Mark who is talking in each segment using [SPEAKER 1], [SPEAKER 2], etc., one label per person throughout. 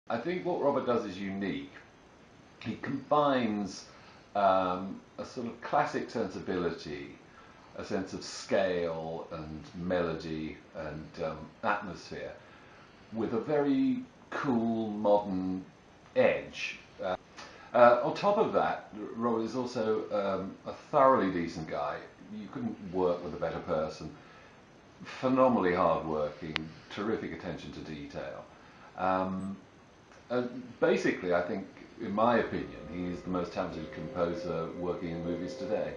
[SPEAKER 1] I think what Robert does is unique. He combines a sort of classic sensibility, a sense of scale and melody and atmosphere, with a very cool modern edge. On top of that, Robert is also a thoroughly decent guy. You couldn't work with a better person. Phenomenally hardworking, terrific attention to detail. Basically, I think, in my opinion, he is the most talented composer working in movies today.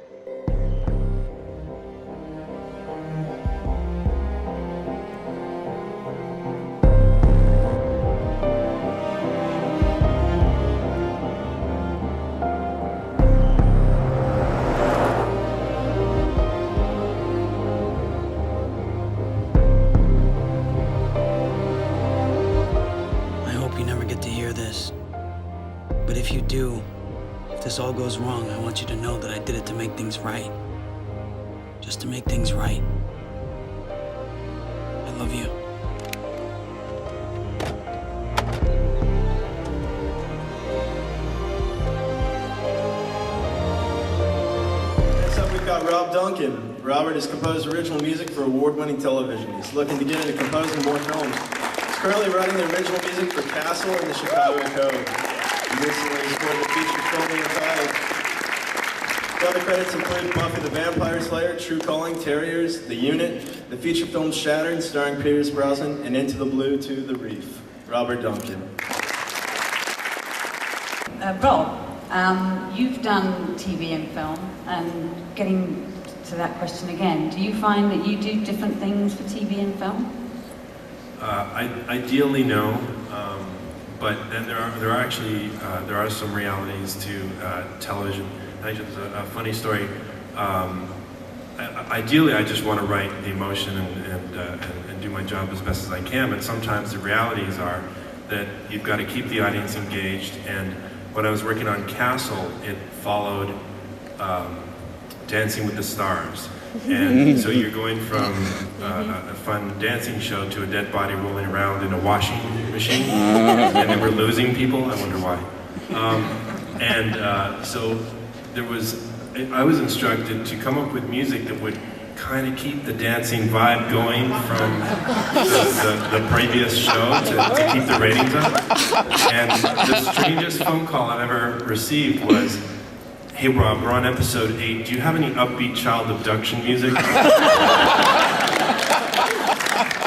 [SPEAKER 2] But if you do, if this all goes wrong, I want you to know that I did it to make things right. Just to make things right. I love you.
[SPEAKER 3] Next up, we've got Rob Duncan. Robert has composed original music for award-winning television. He's looking to get into composing more films. He's currently writing the original music for Castle and the Chicago Code. He recently scored the feature film The Tide. Other credits include Buffy the Vampire Slayer, True Calling, Terriers, The Unit, the feature film Shattered, starring Pierce Brosnan, and Into the Blue to the Reef. Robert Duncan.
[SPEAKER 4] Rob, you've done TV and film, and getting to that question again, do you find that you do different things for TV and film?
[SPEAKER 5] Ideally, no. But then there are some realities to television. There's a funny story. Ideally, I just want to write the emotion and do my job as best as I can. But sometimes the realities are that you've got to keep the audience engaged. And when I was working on Castle, it followed Dancing with the Stars. And so you're going from a fun dancing show to a dead body rolling around in a washing machine, and then we're losing people. I wonder why. So I was instructed to come up with music that would kind of keep the dancing vibe going from the previous show to keep the ratings up. And the strangest phone call I've ever received was, "Hey Rob, we're on episode 8. Do you have any upbeat child abduction music?" I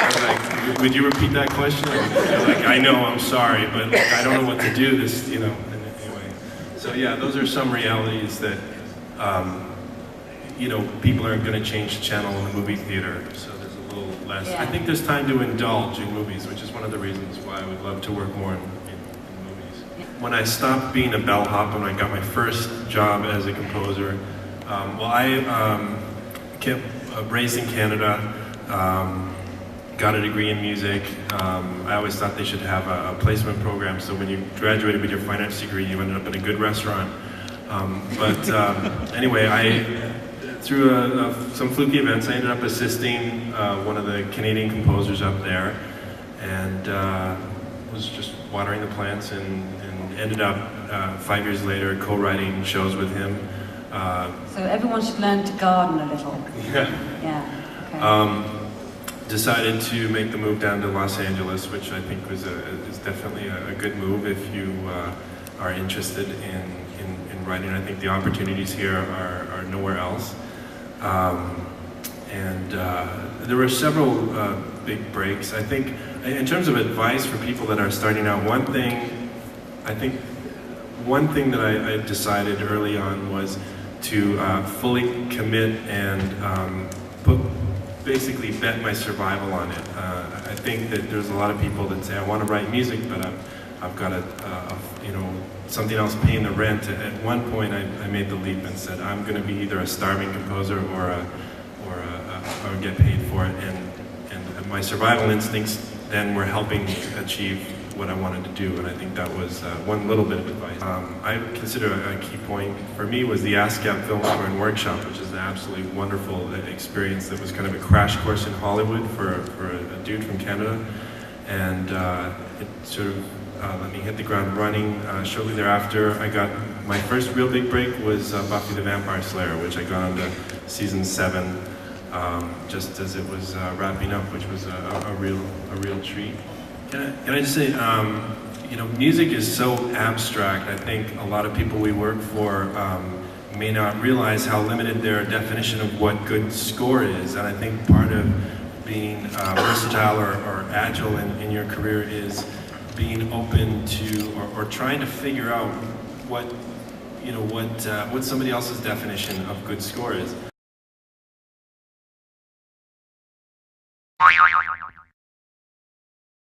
[SPEAKER 5] was like, "Would you repeat that question?" They're like, "I know, I'm sorry, but I don't know what to do." Anyway. So yeah, those are some realities that, people aren't going to change the channel in the movie theater. So there's a little less.
[SPEAKER 4] Yeah.
[SPEAKER 5] I think there's time to indulge in movies, which is one of the reasons why I would love to work more in movies. When I stopped being a bellhop and I got my first job as a composer, I kept raised in Canada, got a degree in music. I always thought they should have a placement program, so when you graduated with your finance degree, you ended up in a good restaurant. Anyway, through some fluky events, I ended up assisting one of the Canadian composers up there, and was just watering the plants, and ended up 5 years later co-writing shows with him.
[SPEAKER 4] So everyone should learn to garden a little.
[SPEAKER 5] Yeah.
[SPEAKER 4] Okay.
[SPEAKER 5] Decided to make the move down to Los Angeles, which I think is definitely a good move if you are interested in writing. I think the opportunities here are nowhere else. There were several big breaks. I think in terms of advice for people that are starting out, one thing that I decided early on was to fully commit and basically bet my survival on it. I think that there's a lot of people that say, I want to write music, but I've got something else paying the rent. At one point, I made the leap and said, I'm going to be either a starving composer or get paid for it. And my survival instincts then were helping achieve what I wanted to do, and I think that was one little bit of advice. I consider a key point for me was the ASCAP Film Score and Workshop, which is an absolutely wonderful experience that was kind of a crash course in Hollywood for a dude from Canada. and it sort of let me hit the ground running. Shortly thereafter, I got my first real big break was Buffy the Vampire Slayer, which I got onto season 7 just as it was wrapping up, which was a real treat. Can I just say, you know, music is so abstract. I think a lot of people we work for may not realize how limited their definition of what good score is, and I think part of being versatile or agile in your career is being open to or trying to figure out what somebody else's definition of good score is.